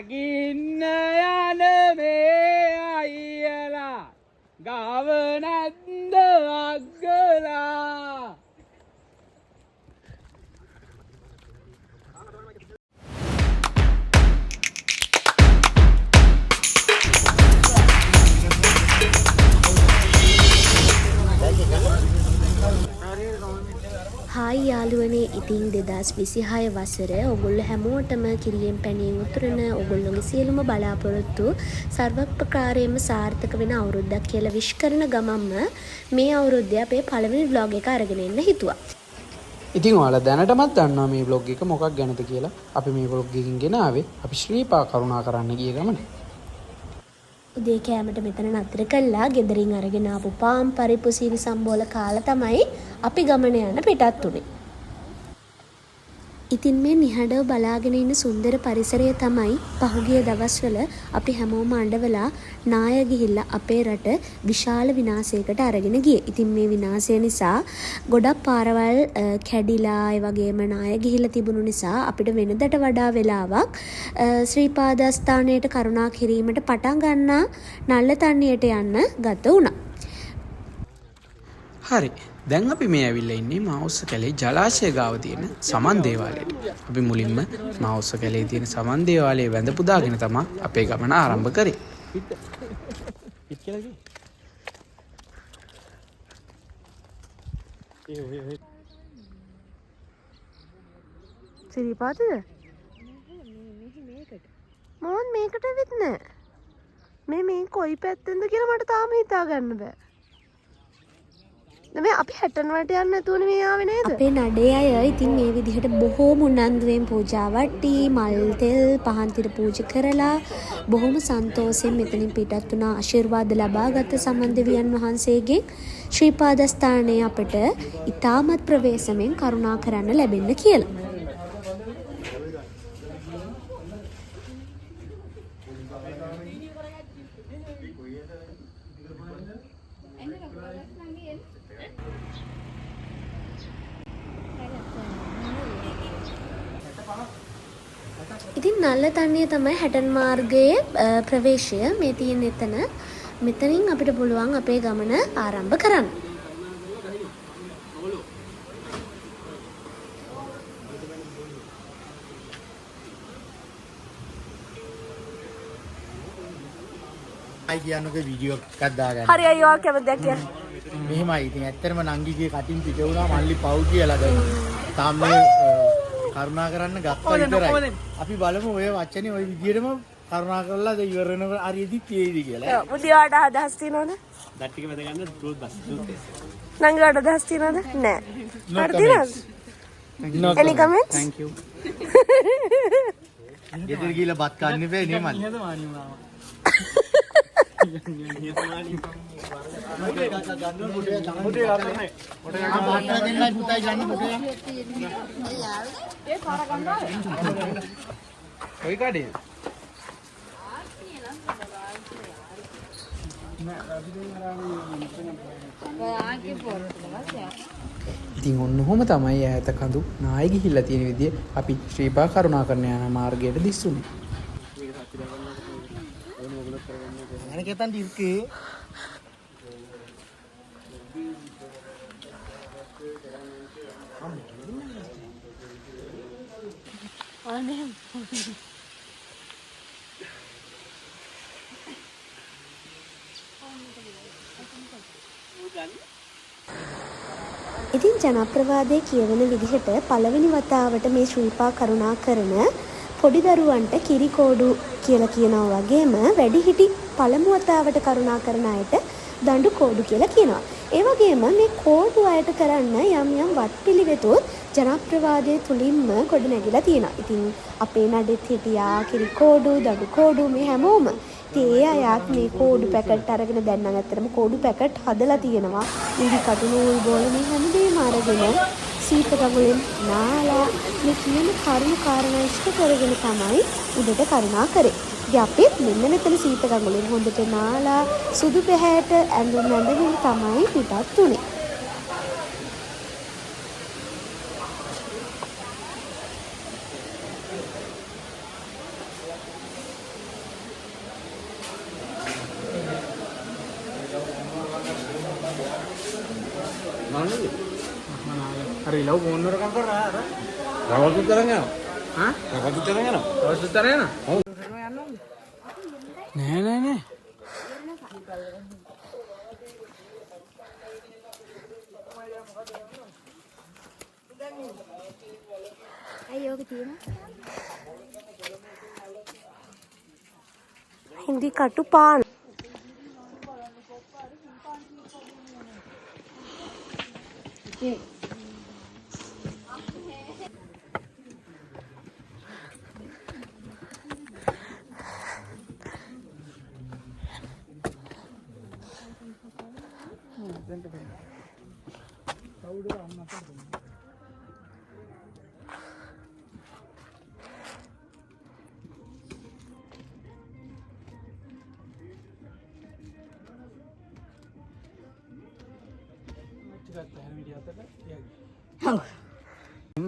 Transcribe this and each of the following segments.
නගින්න යන මේ අයියලා ගාව නැද්ද අග්ගලා. හායි යාළුවනේ, ඉතින් 2026 වසර ඔගොල්ලෝ හැමෝටම කිරියෙන් පැණියෙන් උතුරන ඔගොල්ලෝගේ සියලුම බලාපොරොත්තු සර්වප්‍රකාරයෙන්ම සාර්ථක වෙන අවුරුද්දක් කියලා විශ් කරන ගමන්ම මේ අවුරුද්දේ අපේ පළවෙනි vlog එක අරගෙන එන්න හිතුවා. ඉතින් ඔයාලා දැනටමත් දන්නවා මේ vlog එක මොකක් ගැනද කියලා. අපි මේ vlog එකකින් ගෙනාවේ අපි ශ්‍රීපා කරුණා කරන්න ගිය ගමනේ. උදේ කෑමට මෙතන නතර කළා. ගෙදරින් අරගෙන ආපු පාන් පරිප්පු සීනි සම්බෝල කාලා තමයි අපි ගමන යන පිටත් උනේ. ඉතින් මේ නිහඬව බලාගෙන ඉන්න සුන්දර පරිසරය තමයි පහුගිය දවස්වල අපි හැමෝම අඬවලා නාය ගිහිල්ලා අපේ රට විශාල විනාශයකට අරගෙන ගියේ. ඉතින් මේ විනාශය නිසා ගොඩක් පාරවල් කැඩිලා ඒ වගේම නාය ගිහිල්ලා තිබුණු නිසා අපිට වෙනදට වඩා වෙලාවක් ශ්‍රීපාදස්ථානයට කරුණා කිරීමට පටන් ගන්නා නල්ලතන්නියට යන්න ගත වුණා. හරි. දැන් අපි මේ ඇවිල්ලා ඉන්නේ මාඋස්ස කැලේ ජලාශය ගාව තියෙන සමන් දේවාලයට. අපි මුලින්ම මාඋස්ස කැලේ තියෙන සමන් දේවාලයේ වැඳ පුදාගෙන තමයි අපේ ගමන ආරම්භ කරේ. සිරිපාතද? මොන් මේකට වෙත් නෑ. මේ කොයි පැත්තෙන්ද කියලා මට තාම හිතා ගන්න බෑ. මේ අපි හැටන් වලට යන්න නැතුවනේ මේ ආවේ නේද? අපේ නඩේ අය ඉතින් මේ විදිහට බොහෝම උනන්දුවෙන් පූජා වට්ටි, මල් තෙල් පහන් තිර පූජා කරලා බොහොම සන්තෝෂයෙන් මෙතනින් පිටත් වුණා. ආශිර්වාද ලබාගත් සමන් දෙවියන් වහන්සේගෙන් ශ්‍රීපාදස්ථානයේ අපට ඉතාමත් ප්‍රවේශමෙන් කරුණා කරන්න ලැබෙන්න කියලා. ඉතින් නල්ලතන්නිය තමයි හැටන් මාර්ගයේ ප්‍රවේශය. මේ තියෙන එතන. මෙතනින් අපිට පුළුවන් අපේ ගමන ආරම්භ කරන්න. අයි කියන්නකෝ වීඩියෝ එකක් දාගන්න. හරි අයියෝ කැමතිද කියන්න. මෙහෙමයි. ඉතින් ඇත්තටම නංගිගේ කටින් පිට වුණා මල්ලි පව් කියලා දැන්. තාම කරුණා කරන්න ගත්තා විතරයි. අපි බලමු ඔය වචනේ ඔය විදිහටම කරුණා කරලා දැන් ඉවර වෙනකොට හරියදි තියෙයිද කියලා. ඔව් මුදියාට අදහස් තියනවද? දත් ටික වැද ගන්න දුවත් බස් දුත්. නංගිට අදහස් තියනවද? නෑ. හරි තියනවද? Any comments? Thank you. ගෙදර ගිහලා බත් කන්න බෑ නේ මල්ලි. ඔය කඩේ. ඉතින් ඔන්න ඔහොම තමයි ඈත කඳු නාය ගිහිල්ලා තියෙන විදිය අපි ශ්‍රීපා කරුණා කරන යන මාර්ගයට දිස්සුනේ. எனக்கு தான் இருக்கு. ඉතින් ජනප්‍රවාදයේ කියවෙන විදිහට පළවෙනි වතාවට මේ ශ්‍රීපා කරුණා කරන පොඩි දරුවන්ට කිරි කෝඩු කියලා කියනවා වගේම වැඩිහිටි පළමු වතාවට කරුණා කරන අයට දඬු කෝඩු කියලා කියනවා. ඒ වගේම මේ කෝඩු අයට කරන්න යම් යම් වත්පිළිවෙතුත් ජනප්‍රවාදයේ තුලින්ම ගොඩ නැගිලා තියෙනවා. ඉතින් අපේ නඩෙත් හිටියා කිරි කෝඩු, දඬු කෝඩු මේ හැමෝම. ඉතින් ඒ අයත් මේ කෝඩු පැකට් අරගෙන දැන් නම් ඇත්තටම කෝඩු පැකට් හදලා තියෙනවා. ඉදි කටුනූල් බෝල මේ හැමදේම අරගෙන සීත ගඟුලෙන් නාලා මේ කියන කරුණු කාරණා ඉෂ්ට කරගෙන තමයි උඩට කරුණා කරේ. ඉතින් අපි මෙන්න මෙතන සීත ගඟුලෙන් හොඳට නාලා සුදු පැහැයට ඇඳුම් ඇඳගෙන තමයි පිටත් උනේ. අර ඉලව ෆෝන් එකක් කරා අර රවටු තරංග යනවා. හා රවටු තරංග යනවා. රවටු තරංග යනවා. නෑ හින්දි කටු පාන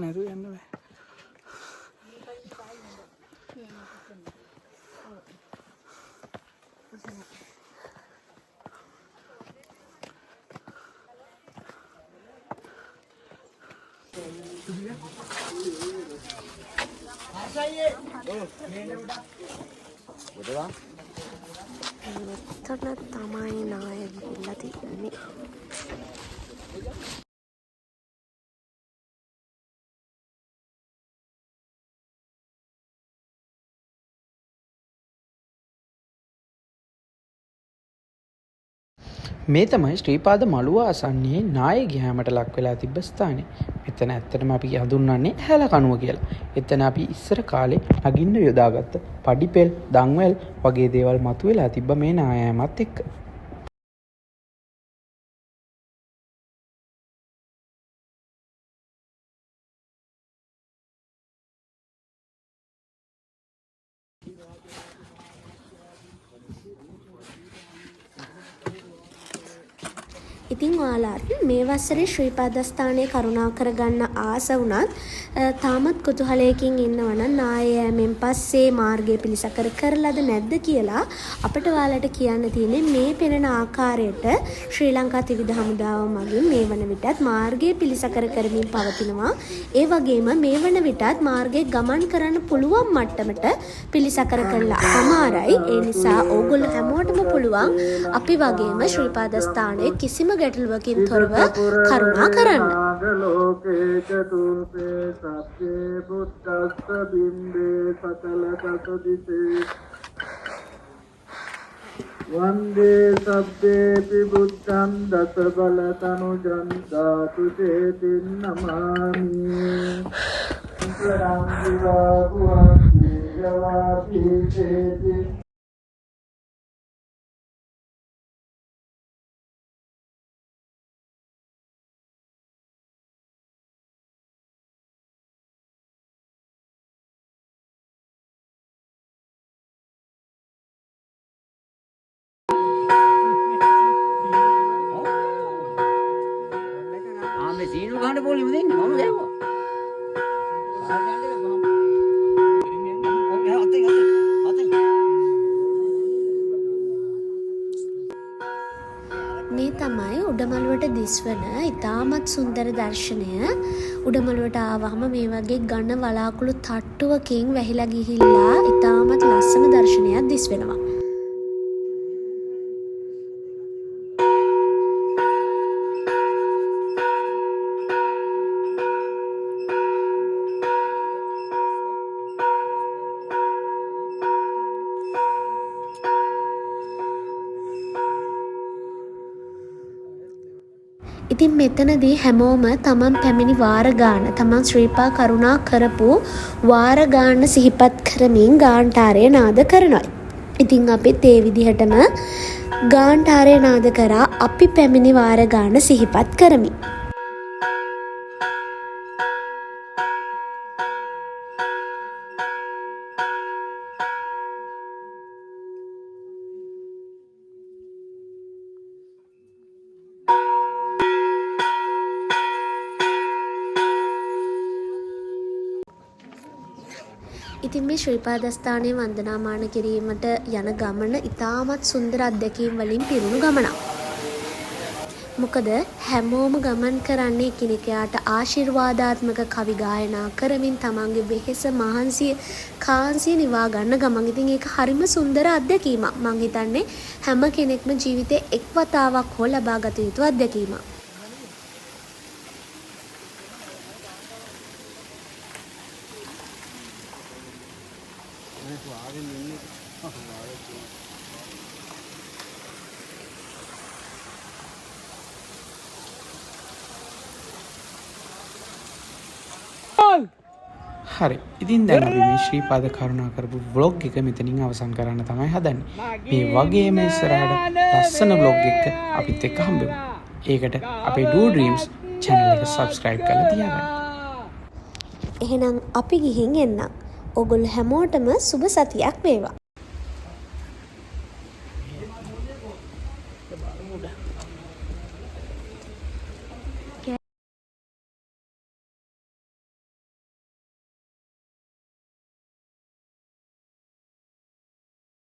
නැතු යන්න බෑ. මෙතන තමයි නාය ගිහිල්ලා තියෙන්නේ. මේ තමයි ශ්‍රීපාද මළුව ආසන්නයේ නාය ගියාමට ලක් වෙලා තිබ්බ ස්ථානේ. මෙතන ඇත්තටම අපි හඳුන්වන්නේ හැල කණුව කියලා. එතන අපි ඉස්සර කාලේ නගින්න යොදාගත්ත පඩිපෙල්, දන්වැල් වගේ දේවල් මතුවලා තිබ්බ මේ නායෑමත් එක්ක. ඉතින් ඔයාලත් මේ වසරේ ශ්‍රීපාදස්ථානයේ කරුණාකර ගන්න ආස වුණත් තාමත් කුතුහලයකින් ඉන්නවනම් නායෑමෙන් පස්සේ මාර්ගය පිළිසකර කරලාද නැද්ද කියලා අපිට ඔයාලට කියන්න තියෙන්නේ මේ පෙනෙන ආකාරයට ශ්‍රී ලංකා ත්‍රිවිධ හමුදාව මගින් මේ වන විටත් මාර්ගය පිළිසකර කරමින් පවතිනවා. ඒ වගේම මේ වන විටත් මාර්ගයේ ගමන් කරන්න පුළුවන් මට්ටමට පිළිසකර කරලා අමාරයි. ඒ නිසා ඕගොල්ලෝ හැමෝටම පුළුවන් අපි වගේම ශ්‍රීපාදස්ථානයේ කිසිම ගැටලුවකින් තොරව කරුණා කරන්න. වන්දේ සබ්බේපි බුද්ධං දස බලතනුජං ධාතු චේතින් නමාමි සුරං දිවා පුරං ජවාපි චේති සීනු ගහන්න පොලිම දෙන්නේ මම දැම්මා. මේ තමයි උඩමළුවට දිස්වන ඉතාමත් සුන්දර දර්ශනය. උඩමළුවට ආවහම මේ වගේ ඝන වලාකුළු තට්ටුවකින් වැහිලා ගිහිල්ලා ඉතාමත් ලස්සන දර්ශනයක් දිස් වෙනවා. ඉතින් මෙතනදී හැමෝම තමන් පැමිණි වාර ගාන තමන් ශ්‍රීපා කරුණා කරපු වාර ගාන සිහිපත් කරමින් ගාන්ඨාරය නාද කරනවා. ඉතින් අපිත් ඒ විදිහටම ගාන්ඨාරය නාද කරා අපි පැමිණි වාර ගාන සිහිපත් කරමි. ඉතින් මේ ශ්‍රීපාදස්ථානයේ වන්දනාමාන කිරීමට යන ගමන ඉතාමත් සුන්දර අත්දැකීම් වලින් පිරුණු ගමනක්. මොකද හැමෝම ගමන් කරන්නේ එකිනෙකාට ආශිර්වාදාත්මක කවි ගායනා කරමින් තමන්ගේ වෙහෙස මහන්සිය කාන්සිය නිවා ගන්න ගමන්. ඉතින් ඒක හරිම සුන්දර අත්දැකීමක්. මං හිතන්නේ හැම කෙනෙක්ම ජීවිතේ එක් වතාවක් හෝ ලබා ගත යුතු අත්දැකීමක්. හරි ඉතින් දැන් අපි මේ ශ්‍රීපාද කරුණා කරපු ව්ලොග් එක මෙතනින් අවසන් කරන්න තමයි හදන්නේ. මේ වගේම ඉස්සරහට ලස්සන ව්ලොග් එක අපිත් එක්ක හම්බෙමු. ඒකට අපේ Do Dreams channel එක subscribe කරලා තියාගන්න. එහෙනම් අපි ගිහින් එන්නම්. ඔගොල්ලෝ හැමෝටම සුබ සතියක් වේවා.